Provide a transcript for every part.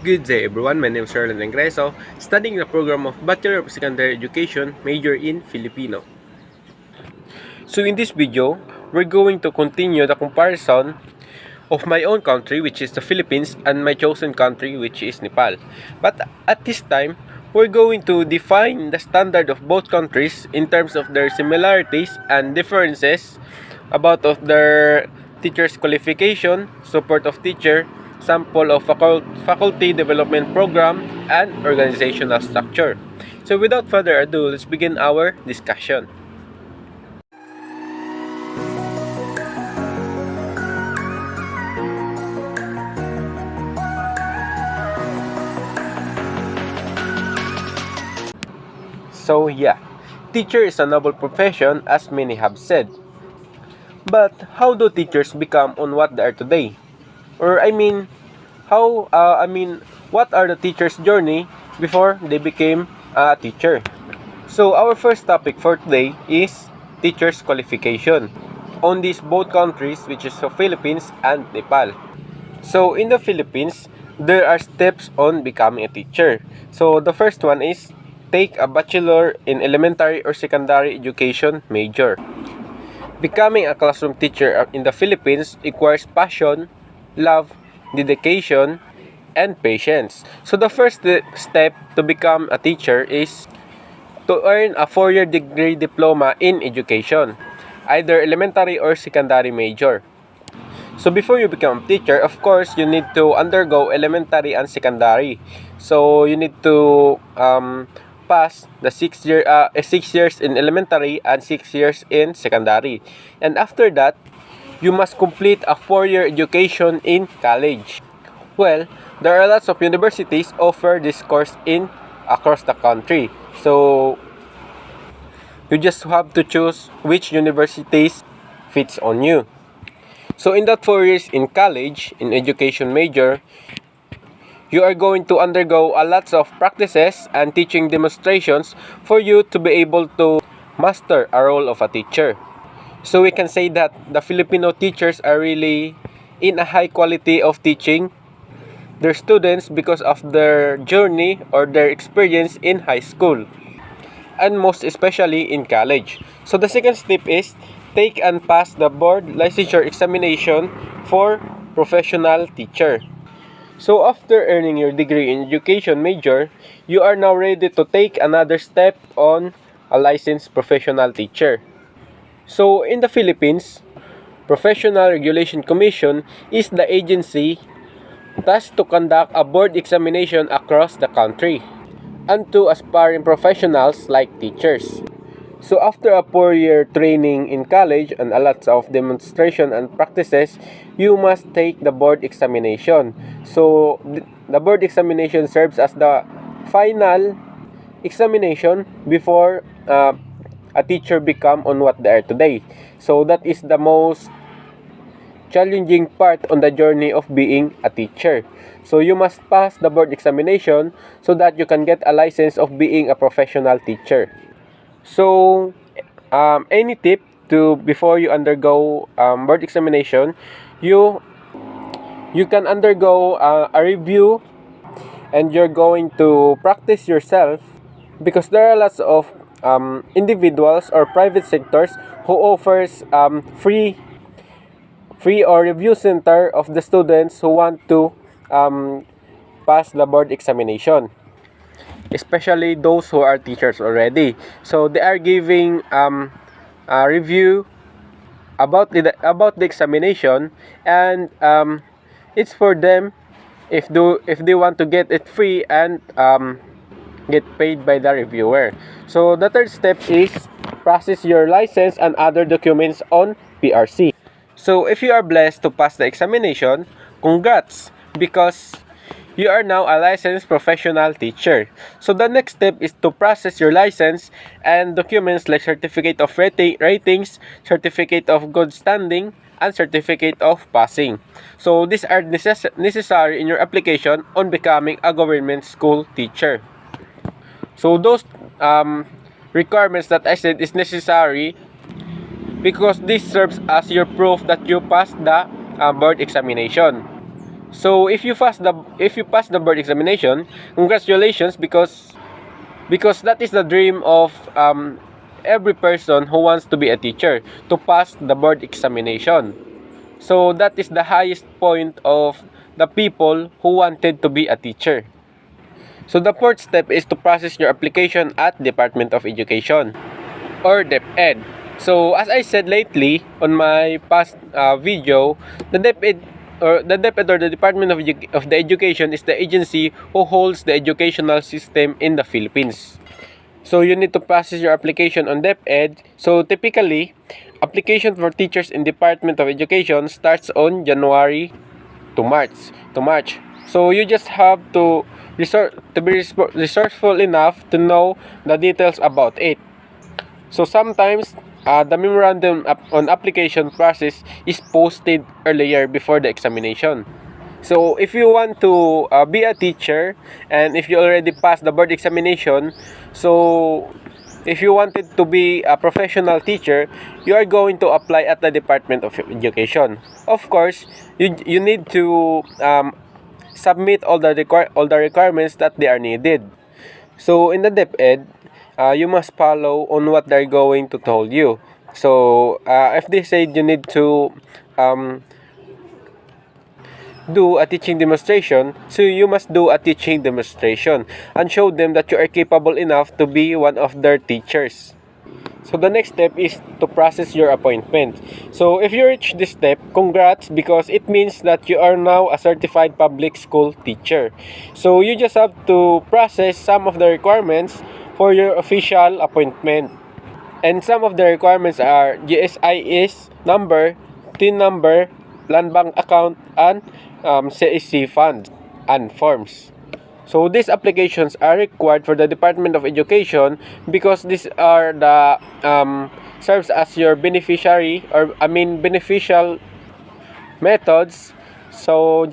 Good day everyone, my name is Erlen Engreso, studying the program of Bachelor of Secondary Education, major in Filipino. So in this video, we're going to continue the comparison of my own country, which is the Philippines, and my chosen country, which is Nepal. But at this time, we're going to define the standard of both countries in terms of their similarities and differences about of their teacher's qualification, support of teacher, sample of faculty development program, and organizational structure. So without further ado, let's begin our discussion. So yeah, teacher is a noble profession as many have said. But how do teachers become on what they are today? Or what are the teachers' journey before they became a teacher? So our first topic for today is teachers' qualification on these both countries, which is the Philippines and Nepal. So in the Philippines, there are steps on becoming a teacher. So the first one is take a bachelor in elementary or secondary education major. Becoming a classroom teacher in the Philippines requires passion, love, dedication, and patience. So the first step to become a teacher is to earn a 4-year degree diploma in education, either elementary or secondary major. So before you become a teacher, of course, you need to undergo elementary and secondary. So you need to pass the 6 years in elementary and 6 years in secondary. And after that, you must complete a 4-year education in college. Well, there are lots of universities offer this course in across the country. So you just have to choose which universities fits on you. So in that 4 years in college, in education major, you are going to undergo a lots of practices and teaching demonstrations for you to be able to master a role of a teacher. So we can say that the Filipino teachers are really in a high quality of teaching their students because of their journey or their experience in high school, and most especially in college. So the second step is take and pass the board licensure examination for professional teacher. So after earning your degree in education major, you are now ready to take another step on a licensed professional teacher. So in the Philippines, Professional Regulation Commission is the agency tasked to conduct a board examination across the country and to aspiring professionals like teachers. So after a 4-year training in college and a lot of demonstration and practices, you must take the board examination. So the board examination serves as the final examination before a teacher become on what they are today. So that is the most challenging part on the journey of being a teacher. So you must pass the board examination so that you can get a license of being a professional teacher. So, any tip to before you undergo board examination, you can undergo a review, and you're going to practice yourself because there are lots of individuals or private sectors who offers free or review center of the students who want to pass the board examination, especially those who are teachers already. So they are giving a review about the examination, and it's for them if they want to get it free and get paid by the reviewer. So the third step is process your license and other documents on PRC. So if you are blessed to pass the examination, congrats, because you are now a licensed professional teacher. So the next step is to process your license and documents like certificate of ratings, certificate of good standing, and certificate of passing. So these are necessary in your application on becoming a government school teacher. So those requirements that I said is necessary because this serves as your proof that you passed the board examination. So if you pass the board examination, congratulations, because that is the dream of every person who wants to be a teacher, to pass the board examination. So that is the highest point of the people who wanted to be a teacher. So the fourth step is to process your application at Department of Education or DepEd. So as I said lately on my past video, the DepEd or the Department of the Education is the agency who holds the educational system in the Philippines. So you need to process your application on DepEd. So typically, application for teachers in Department of Education starts on January to March. So you just have to be resourceful enough to know the details about it. So sometimes the memorandum on application process is posted earlier before the examination. So if you want to be a teacher, and if you already passed the board examination, so if you wanted to be a professional teacher, you are going to apply at the Department of Education. Of course, you need to submit all the requirements that they are needed. So in the DepEd, you must follow on what they're going to tell you. So if they say you need to do a teaching demonstration, so you must do a teaching demonstration and show them that you are capable enough to be one of their teachers. So the next step is to process your appointment. So if you reach this step, congrats, because it means that you are now a certified public school teacher. So you just have to process some of the requirements for your official appointment. And some of the requirements are GSIS number, TIN number, land bank account, and CEC funds and forms. So these applications are required for the Department of Education because these are the serves as your beneficial methods. So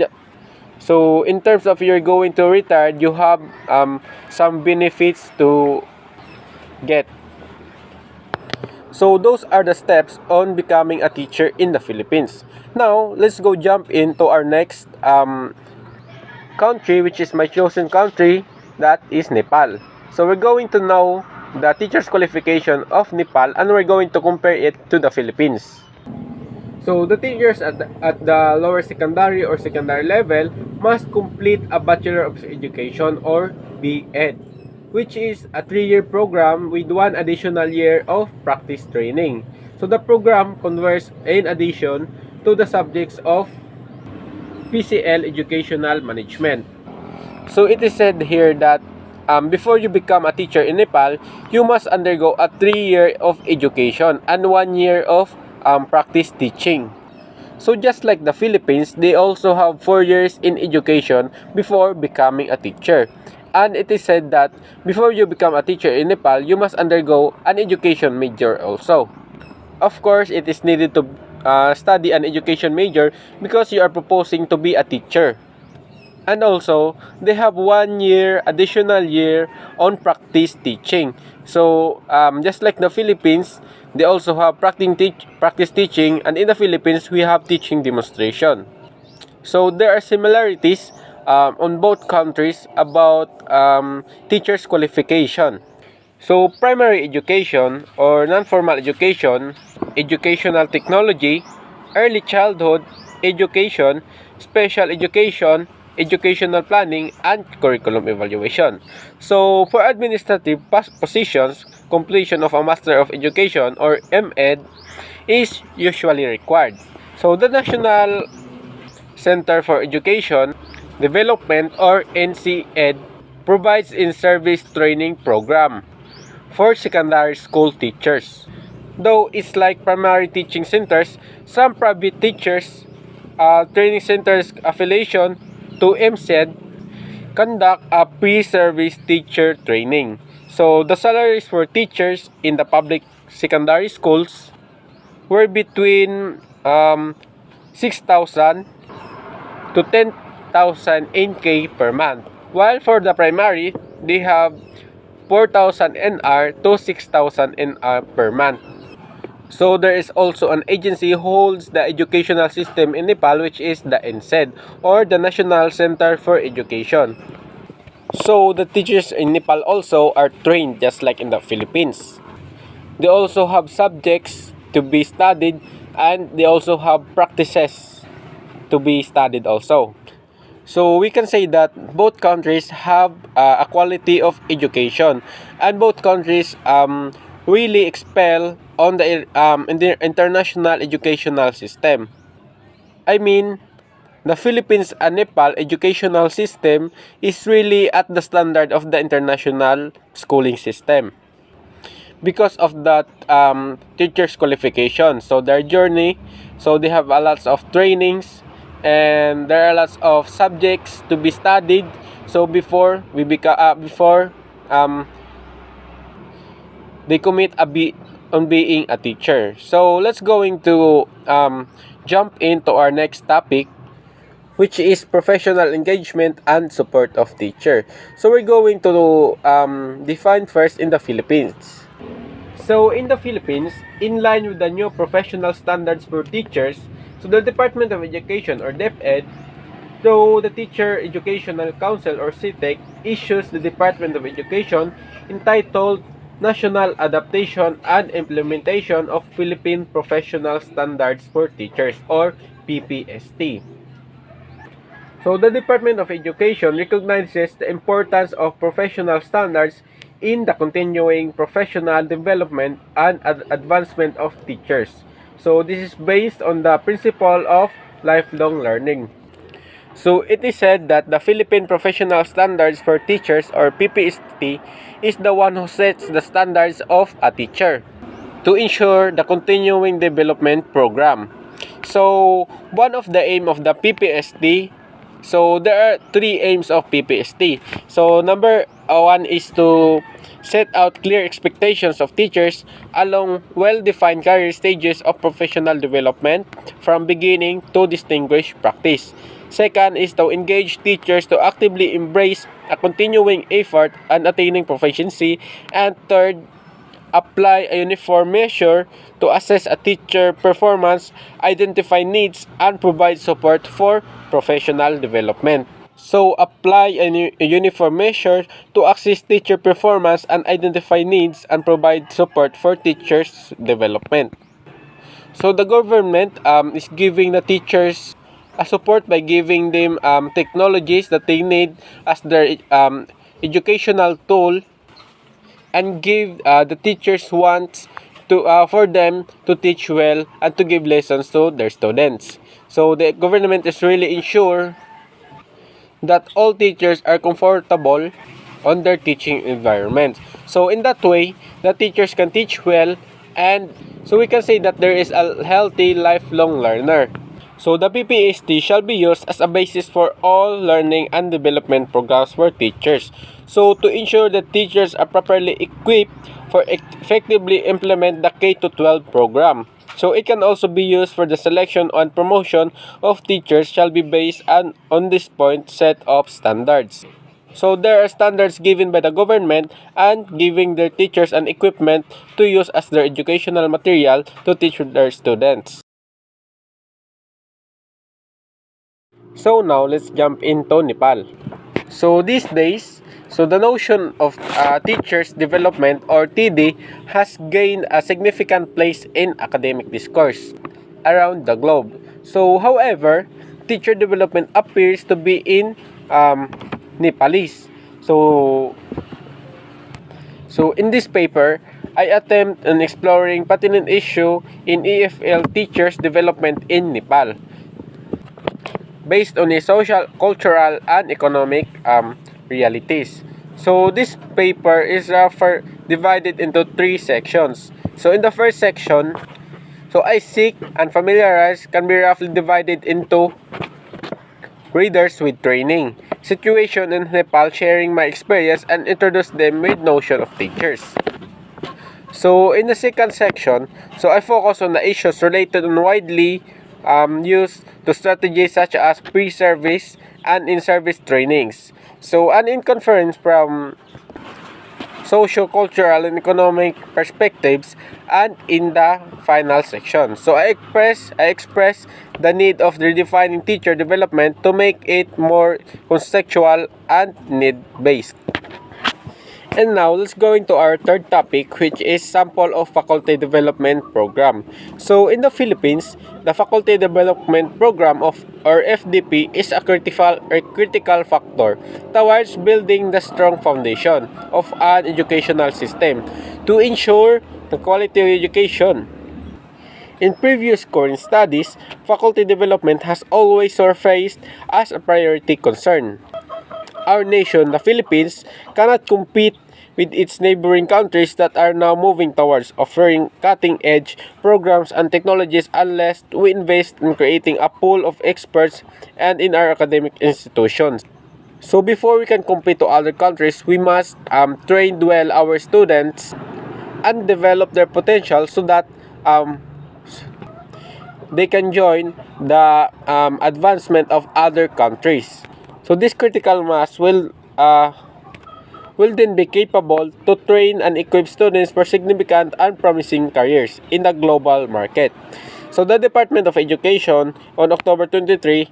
in terms of you're going to retire, you have some benefits to get. So those are the steps on becoming a teacher in the Philippines. Now let's go jump into our next country, which is my chosen country, that is Nepal. So we're going to know the teacher's qualification of Nepal, and we're going to compare it to the Philippines. So the teachers at the lower secondary or secondary level must complete a Bachelor of Education or B.Ed, which is a 3-year program with 1 additional year of practice training. So the program converts in addition to the subjects of PCL Educational Management. So it is said here that before you become a teacher in Nepal, you must undergo a 3-year of education and 1 year of practice teaching. So just like the Philippines, they also have 4 years in education before becoming a teacher. And it is said that before you become a teacher in Nepal, you must undergo an education major also. Of course, it is needed to study an education major because you are proposing to be a teacher. And also, they have 1 year, additional year on practice teaching. So, just like the Philippines, they also have practice teaching, and in the Philippines, we have teaching demonstration. So, there are similarities on both countries about teachers' qualification. So, primary education or non-formal education, educational technology, early childhood education, special education, educational planning, and curriculum evaluation. So, for administrative positions, completion of a Master of Education or MEd is usually required. So, the National Center for Education Development or NCED provides in-service training program for secondary school teachers. Though it's like primary teaching centers, some private teachers training centers affiliation to MCED conduct a pre-service teacher training. So the salaries for teachers in the public secondary schools were between 6,000 to 10,000 NK per month. While for the primary, they have 4,000 NR to 6,000 NR per month. So there is also an agency who holds the educational system in Nepal, which is the NSED, or the National Center for Education. So the teachers in Nepal also are trained just like in the Philippines. They also have subjects to be studied, and they also have practices to be studied also. So we can say that both countries have a quality of education, and both countries really excel on in the international educational system. I mean, the Philippines and Nepal educational system is really at the standard of the international schooling system because of that teachers qualification. So their journey, so they have a lots of trainings, and there are lots of subjects to be studied. So before they commit on being a teacher. So let's going to jump into our next topic, which is professional engagement and support of teacher. So we're going to define first in the Philippines. So in the Philippines, in line with the new professional standards for teachers, so the Department of Education or DepEd, though the Teacher Educational Council or CTEC issues the Department of Education entitled National Adaptation and Implementation of Philippine Professional Standards for Teachers or PPST. So the Department of Education recognizes the importance of professional standards in the continuing professional development and advancement of teachers. So this is based on the principle of lifelong learning. So it is said that the Philippine Professional Standards for Teachers or PPST is the one who sets the standards of a teacher to ensure the continuing development program. So one of the aim of the PPST, so there are three aims of PPST. So number one is to set out clear expectations of teachers along well-defined career stages of professional development from beginning to distinguished practice. Second is to engage teachers to actively embrace a continuing effort and attaining proficiency. And third, apply a uniform measure to assess a teacher performance, identify needs, and provide support for professional development. So, apply a uniform measure to assess teacher performance and identify needs and provide support for teachers' development. So, the government is giving the teachers a support by giving them technologies that they need as their educational tool, and give the teachers wants to for them to teach well and to give lessons to their students. So the government is really ensure that all teachers are comfortable on their teaching environment. So in that way, the teachers can teach well, and so we can say that there is a healthy lifelong learner. So the PPST shall be used as a basis for all learning and development programs for teachers. So to ensure that teachers are properly equipped for effectively implement the K-12 program. So it can also be used for the selection and promotion of teachers shall be based on this point set of standards. So there are standards given by the government and giving their teachers an equipment to use as their educational material to teach their students. So now let's jump into Nepal. So these days, so the notion of teachers development or TD has gained a significant place in academic discourse around the globe. So however, teacher development appears to be in Nepalese. So in this paper, I attempt in exploring pertinent issue in EFL teachers development in Nepal, based on the social, cultural, and economic realities. So this paper is divided into three sections. So in the first section, so I seek and familiarize can be roughly divided into readers with training, situation in Nepal, sharing my experience, and introduce them with notion of teachers. So in the second section, so I focus on the issues related and widely used to strategies such as pre-service and in-service trainings. So an in conference from socio-cultural and economic perspectives, and in the final section. So I express the need of redefining teacher development to make it more contextual and need-based. And now, let's go into our third topic, which is sample of faculty development program. So, in the Philippines, the faculty development program of or FDP is a critical factor towards building the strong foundation of an educational system to ensure the quality of education. In previous current studies, faculty development has always surfaced as a priority concern. Our nation, the Philippines, cannot compete with its neighboring countries that are now moving towards offering cutting-edge programs and technologies unless we invest in creating a pool of experts and in our academic institutions. So before we can compete to other countries, we must train well our students and develop their potential so that they can join the advancement of other countries. So this critical mass will then be capable to train and equip students for significant and promising careers in the global market. So the Department of Education on October 23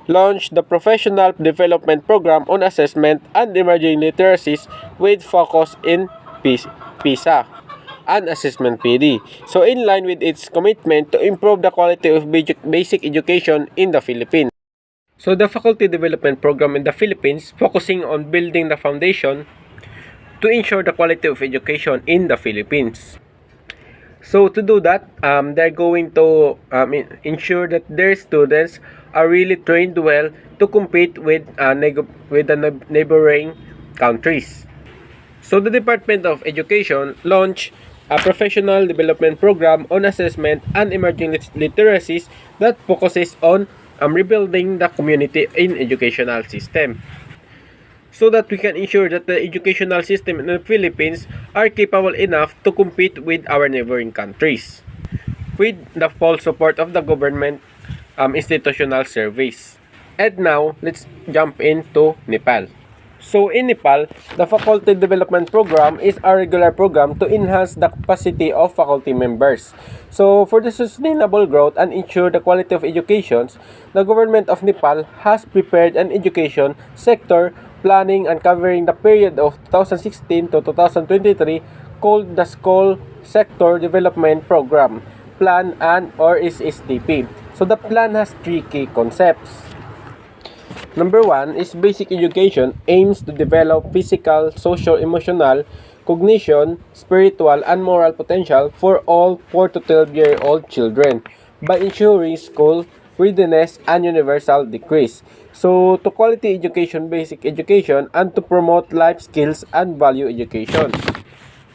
launched the Professional Development Program on Assessment and Emerging Literacies with focus in PISA and Assessment PD. So in line with its commitment to improve the quality of basic education in the Philippines. So the faculty development program in the Philippines focusing on building the foundation to ensure the quality of education in the Philippines. So to do that, they're going to ensure that their students are really trained well to compete with the neighboring countries. So the Department of Education launched a professional development program on assessment and emerging literacies that focuses on rebuilding the community in educational system so that we can ensure that the educational system in the Philippines are capable enough to compete with our neighboring countries with the full support of the government institutional service. And now, let's jump into Nepal. So in Nepal, the Faculty Development Program is a regular program to enhance the capacity of faculty members. So for the sustainable growth and ensure the quality of education, the government of Nepal has prepared an education sector planning and covering the period of 2016 to 2023 called the School Sector Development Program, Plan and or SSTP. So the plan has three key concepts. Number 1 is basic education aims to develop physical, social, emotional, cognition, spiritual, and moral potential for all 4 to 12-year-old children by ensuring school readiness and universal degrees. So, to quality education, basic education, and to promote life skills and value education.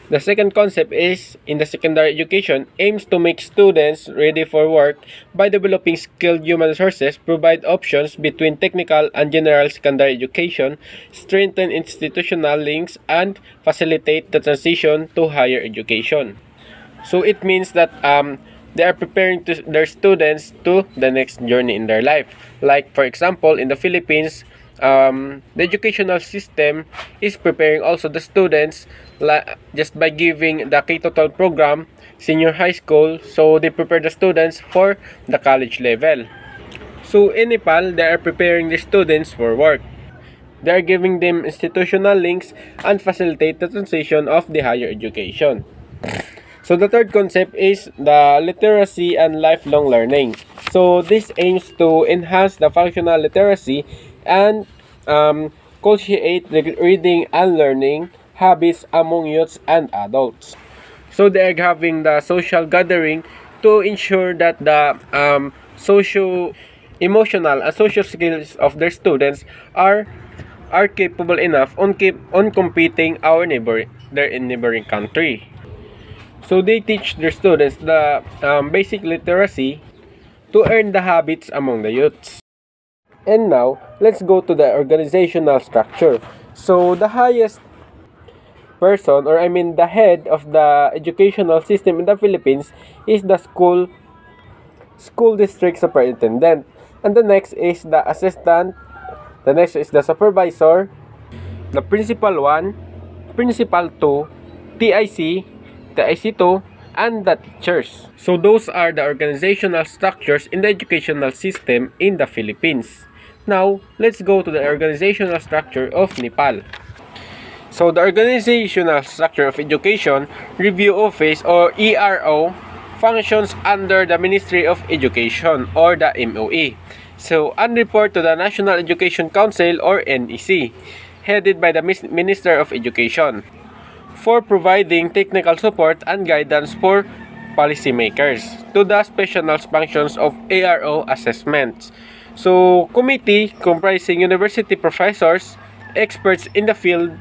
The second concept is, in the secondary education, aims to make students ready for work by developing skilled human resources, provide options between technical and general secondary education, strengthen institutional links, and facilitate the transition to higher education. So it means that they are preparing their students to the next journey in their life. Like, for example, in the Philippines, the educational system is preparing also the students just by giving the K-12 program, senior high school, so they prepare the students for the college level. So in Nepal, they are preparing the students for work. They are giving them institutional links and facilitate the transition of the higher education. So the third concept is the literacy and lifelong learning. So this aims to enhance the functional literacy and cultivate the reading and learning habits among youths and adults. So they are having the social gathering to ensure that the socio-emotional and social skills of their students are capable enough on competing their neighboring country. So they teach their students the basic literacy to earn the habits among the youths. And now, let's go to the organizational structure. So the highest person, or the head of the educational system in the Philippines is the school district superintendent. And the next is the assistant, the next is the supervisor, the principal one, principal to TIC, TIC2, and the teachers. So those are the organizational structures in the educational system in the Philippines. Now, let's go to the organizational structure of Nepal. So the organizational structure of Education Review Office or ERO functions under the Ministry of Education or the MOE. So and report to the National Education Council or NEC, headed by the Minister of Education, for providing technical support and guidance for policymakers to the special functions of ARO assessments. So, committee comprising university professors, experts in the field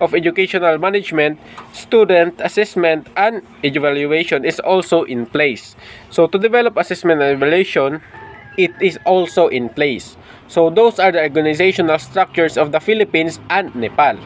of educational management, student assessment, and evaluation is also in place. So, to develop assessment and evaluation, it is also in place. So, those are the organizational structures of the Philippines and Nepal.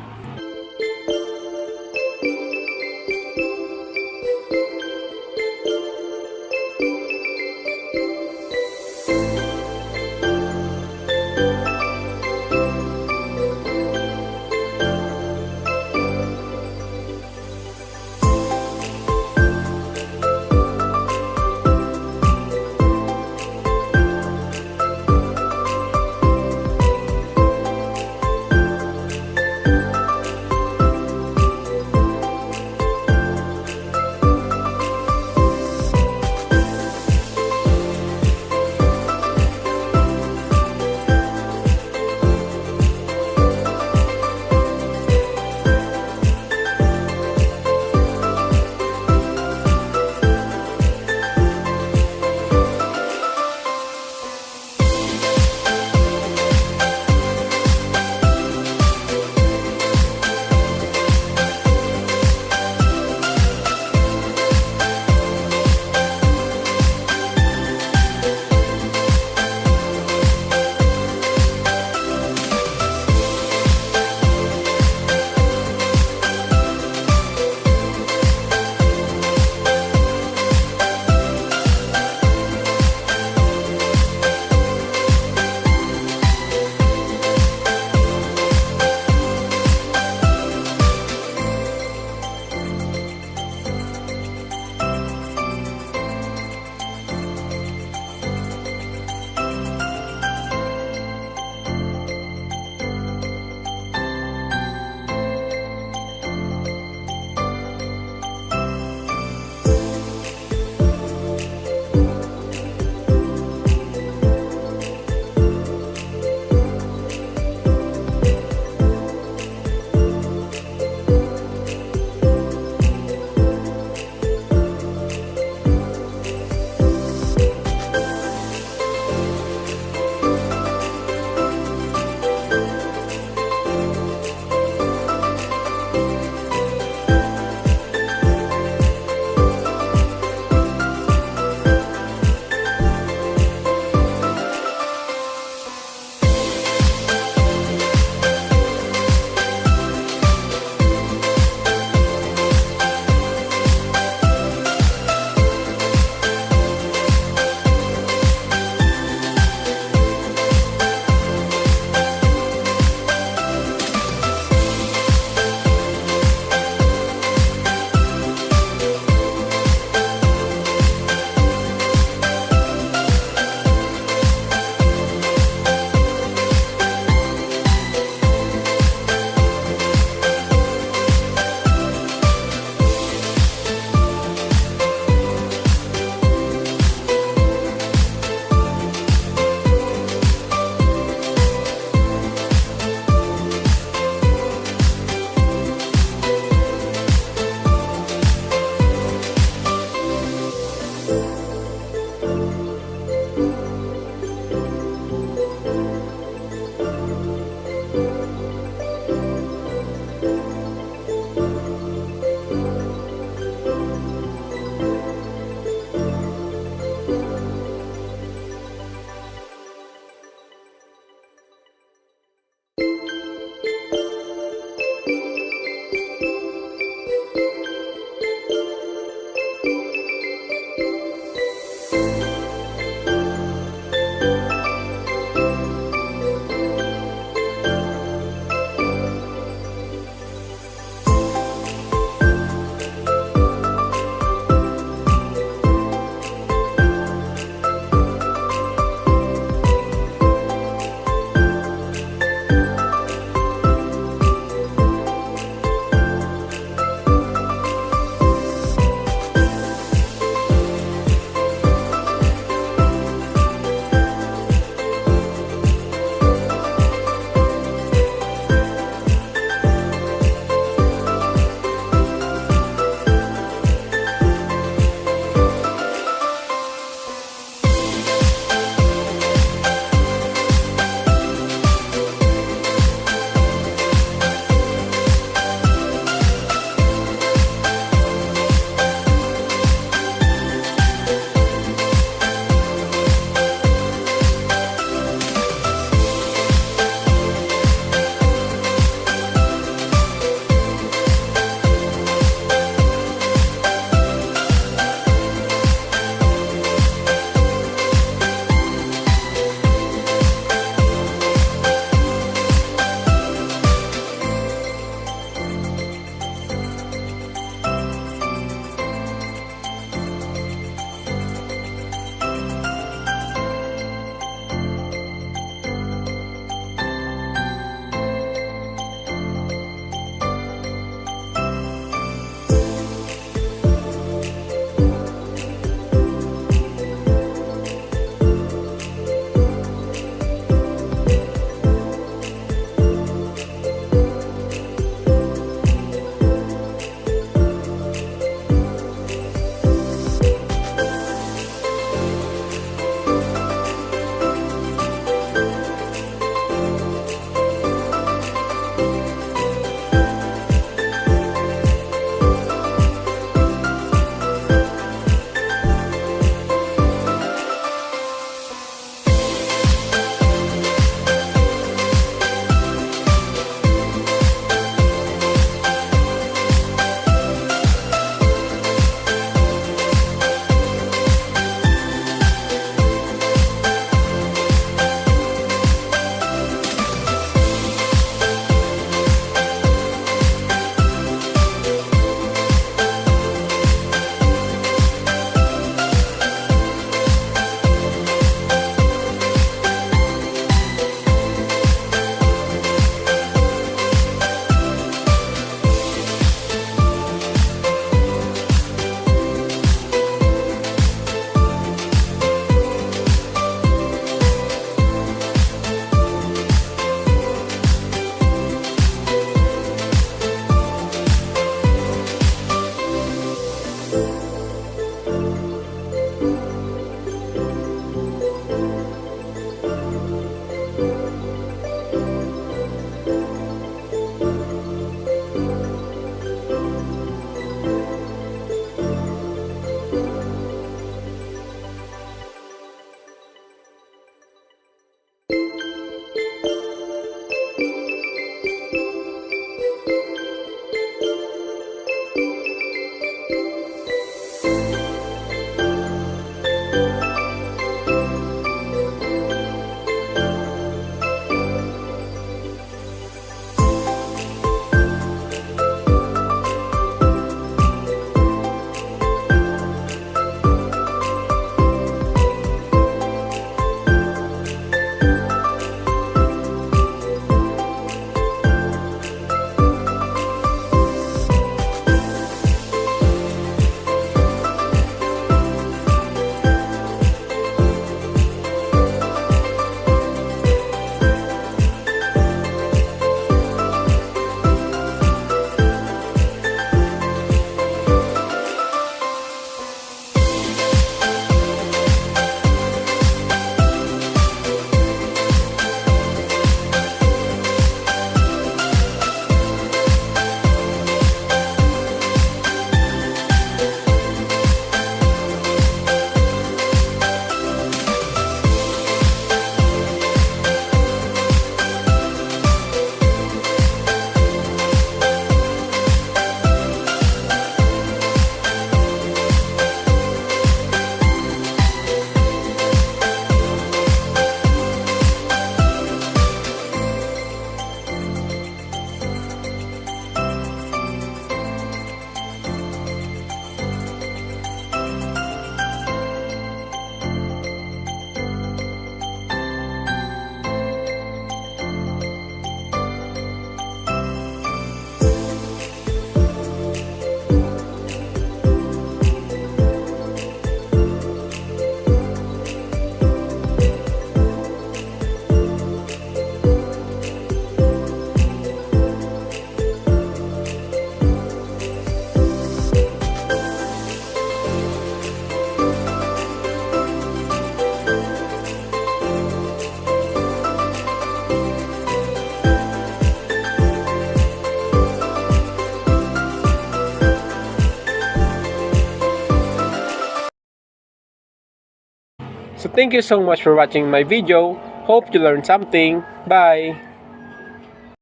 So thank you so much for watching my video. Hope you learned something. Bye!